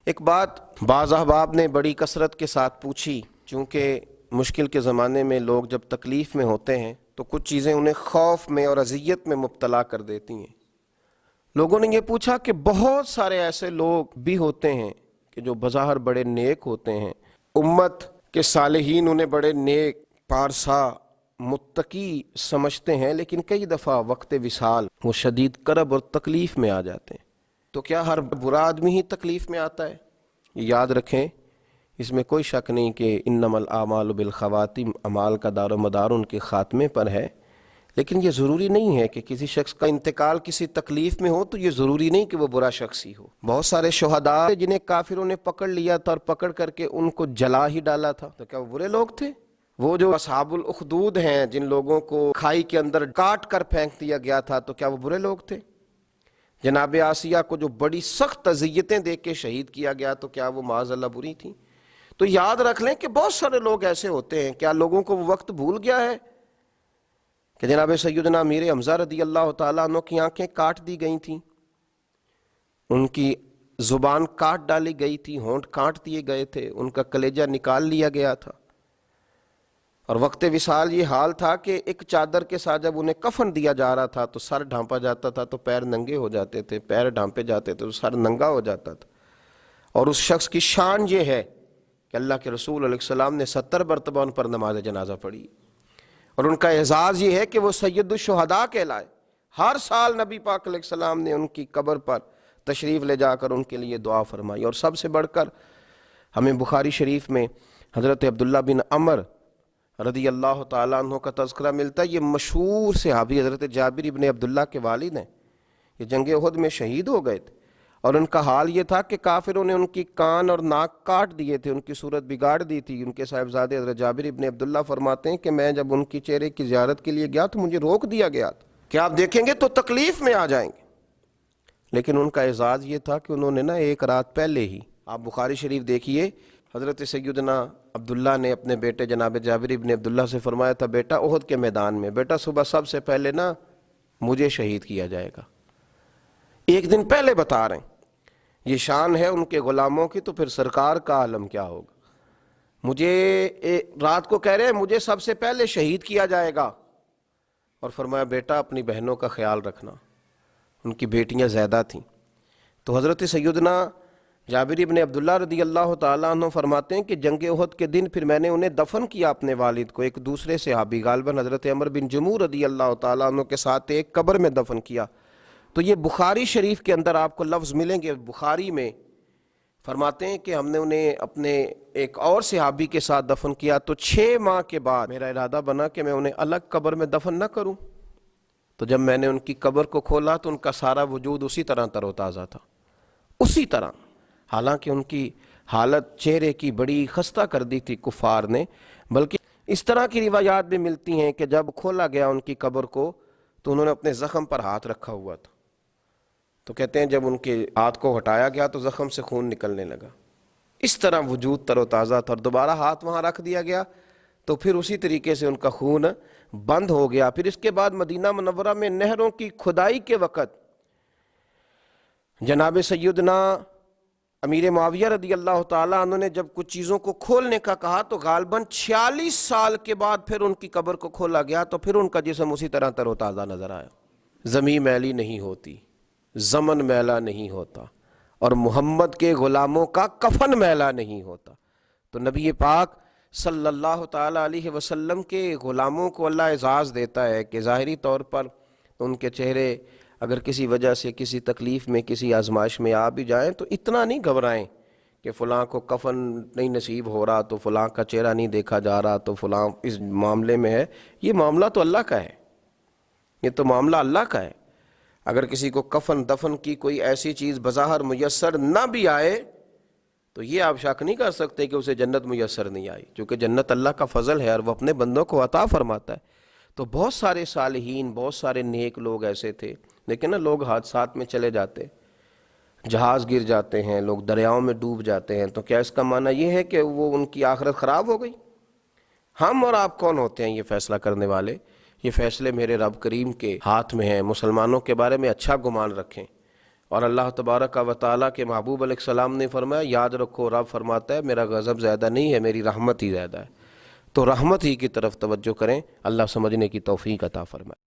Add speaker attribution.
Speaker 1: ایک بات بعض احباب نے بڑی کثرت کے ساتھ پوچھی، چونکہ مشکل کے زمانے میں لوگ جب تکلیف میں ہوتے ہیں تو کچھ چیزیں انہیں خوف میں اور اذیت میں مبتلا کر دیتی ہیں۔ لوگوں نے یہ پوچھا کہ بہت سارے ایسے لوگ بھی ہوتے ہیں کہ جو بظاہر بڑے نیک ہوتے ہیں، امت کے صالحین انہیں بڑے نیک، پارسا، متقی سمجھتے ہیں، لیکن کئی دفعہ وقت وصال وہ شدید کرب اور تکلیف میں آ جاتے ہیں۔ تو کیا ہر برا آدمی ہی تکلیف میں آتا ہے؟ یہ یاد رکھیں، اس میں کوئی شک نہیں کہ انما الاعمال بالخواتیم، اعمال کا دار و مدار ان کے خاتمے پر ہے، لیکن یہ ضروری نہیں ہے کہ کسی شخص کا انتقال کسی تکلیف میں ہو تو یہ ضروری نہیں کہ وہ برا شخص ہی ہو۔ بہت سارے شہداء جنہیں کافروں نے پکڑ لیا تھا اور پکڑ کر کے ان کو جلا ہی ڈالا تھا، تو کیا وہ برے لوگ تھے؟ وہ جو اصحاب الاخدود ہیں، جن لوگوں کو کھائی کے اندر کاٹ کر پھینک دیا گیا تھا، تو کیا وہ برے لوگ تھے؟ جناب آسیہ کو جو بڑی سخت اذیتیں دے کے شہید کیا گیا، تو کیا وہ معاذ اللہ بری تھیں؟ تو یاد رکھ لیں کہ بہت سارے لوگ ایسے ہوتے ہیں۔ کیا لوگوں کو وہ وقت بھول گیا ہے کہ جناب سیدنا امیر حمزہ رضی اللہ تعالیٰ عنہ کی آنکھیں کاٹ دی گئی تھیں، ان کی زبان کاٹ ڈالی گئی تھی، ہونٹ کاٹ دیے گئے تھے، ان کا کلیجہ نکال لیا گیا تھا، اور وقت وصال یہ حال تھا کہ ایک چادر کے ساتھ جب انہیں کفن دیا جا رہا تھا تو سر ڈھانپا جاتا تھا تو پیر ننگے ہو جاتے تھے، پیر ڈھانپے جاتے تھے تو سر ننگا ہو جاتا تھا۔ اور اس شخص کی شان یہ ہے کہ اللہ کے رسول علیہ السلام نے 70 مرتبہ ان پر نماز جنازہ پڑھی، اور ان کا اعزاز یہ ہے کہ وہ سید الشہداء کہلائے۔ ہر سال نبی پاک علیہ السلام نے ان کی قبر پر تشریف لے جا کر ان کے لیے دعا فرمائی۔ اور سب سے بڑھ کر ہمیں بخاری شریف میں حضرت عبداللہ بن عمر رضی اللہ تعالیٰ عنہ کا تذکرہ ملتا ہے۔ یہ مشہور صحابی حضرت جابر ابن عبداللہ کے والد ہیں، یہ جنگ احد میں شہید ہو گئے تھے، اور ان کا حال یہ تھا کہ کافروں نے ان کی کان اور ناک کاٹ دیے تھے، ان کی صورت بگاڑ دی تھی۔ ان کے صاحبزادے حضرت جابر ابن عبداللہ فرماتے ہیں کہ میں جب ان کی چہرے کی زیارت کے لیے گیا تو مجھے روک دیا گیا تھا کہ آپ دیکھیں گے تو تکلیف میں آ جائیں گے، لیکن ان کا اعزاز یہ تھا کہ انہوں نے ایک رات پہلے ہی، آپ بخاری شریف دیکھیے، حضرت سیدنا عبداللہ نے اپنے بیٹے جناب جابر ابن عبداللہ سے فرمایا تھا، بیٹا احد کے میدان میں بیٹا صبح سب سے پہلے مجھے شہید کیا جائے گا۔ ایک دن پہلے بتا رہے ہیں، یہ شان ہے ان کے غلاموں کی، تو پھر سرکار کا عالم کیا ہوگا؟ مجھے رات کو کہہ رہے ہیں مجھے سب سے پہلے شہید کیا جائے گا، اور فرمایا بیٹا اپنی بہنوں کا خیال رکھنا، ان کی بیٹیاں زیادہ تھیں۔ تو حضرت سیدنا جابر ابن عبداللہ رضی اللہ تعالیٰ عنہ فرماتے ہیں کہ جنگ احد کے دن پھر میں نے انہیں دفن کیا اپنے والد کو ایک دوسرے صحابی غالباً حضرت عمر بن جموح رضی اللہ تعالیٰ عنہ کے ساتھ ایک قبر میں دفن کیا۔ تو یہ بخاری شریف کے اندر آپ کو لفظ ملیں گے، بخاری میں فرماتے ہیں کہ ہم نے انہیں اپنے ایک اور صحابی کے ساتھ دفن کیا، تو 6 ماہ کے بعد میرا ارادہ بنا کہ میں انہیں الگ قبر میں دفن نہ کروں۔ تو جب میں نے ان کی قبر کو کھولا تو ان کا سارا وجود اسی طرح تر و تازہ تھا، اسی طرح، حالانکہ ان کی حالت چہرے کی بڑی خستہ کر دی تھی کفار نے۔ بلکہ اس طرح کی روایات بھی ملتی ہیں کہ جب کھولا گیا ان کی قبر کو تو انہوں نے اپنے زخم پر ہاتھ رکھا ہوا تھا، تو کہتے ہیں جب ان کے ہاتھ کو ہٹایا گیا تو زخم سے خون نکلنے لگا، اس طرح وجود تر و تازہ تھا، اور دوبارہ ہاتھ وہاں رکھ دیا گیا تو پھر اسی طریقے سے ان کا خون بند ہو گیا۔ پھر اس کے بعد مدینہ منورہ میں نہروں کی کھدائی کے وقت جناب سیدنا امیر معاویہ رضی اللہ تعالیٰ عنہ نے جب کچھ چیزوں کو کھولنے کا کہا تو غالباً 46 سال کے بعد پھر ان کی قبر کو کھولا گیا، تو پھر ان کا جسم اسی طرح تر و تازہ نظر آیا۔ زمین میلی نہیں ہوتی، زمن میلا نہیں ہوتا، اور محمد کے غلاموں کا کفن میلا نہیں ہوتا۔ تو نبی پاک صلی اللہ تعالیٰ علیہ وسلم کے غلاموں کو اللہ اعزاز دیتا ہے کہ ظاہری طور پر ان کے چہرے اگر کسی وجہ سے کسی تکلیف میں کسی آزمائش میں آ بھی جائیں تو اتنا نہیں گھبرائیں کہ فلاں کو کفن نہیں نصیب ہو رہا تو فلاں کا چہرہ نہیں دیکھا جا رہا تو فلاں اس معاملے میں ہے۔ یہ معاملہ تو اللہ کا ہے، یہ تو معاملہ اللہ کا ہے۔ اگر کسی کو کفن دفن کی کوئی ایسی چیز بظاہر میسر نہ بھی آئے تو یہ آپ شک نہیں کر سکتے کہ اسے جنت میسر نہیں آئی، کیونکہ جنت اللہ کا فضل ہے اور وہ اپنے بندوں کو عطا فرماتا ہے۔ تو بہت سارے صالحین، بہت سارے نیک لوگ ایسے تھے، لیکن لوگ حادثات میں چلے جاتے، جہاز گر جاتے ہیں، لوگ دریاؤں میں ڈوب جاتے ہیں، تو کیا اس کا معنی یہ ہے کہ وہ ان کی آخرت خراب ہو گئی؟ ہم اور آپ کون ہوتے ہیں یہ فیصلہ کرنے والے؟ یہ فیصلے میرے رب کریم کے ہاتھ میں ہیں۔ مسلمانوں کے بارے میں اچھا گمان رکھیں اور اللہ تبارک و تعالیٰ کے محبوب علیہ السلام نے فرمایا یاد رکھو رب فرماتا ہے میرا غضب زیادہ نہیں ہے، میری رحمت ہی زیادہ ہے۔ تو رحمت ہی کی طرف توجہ کریں، اللہ سمجھنے کی توفیق عطا فرمائے۔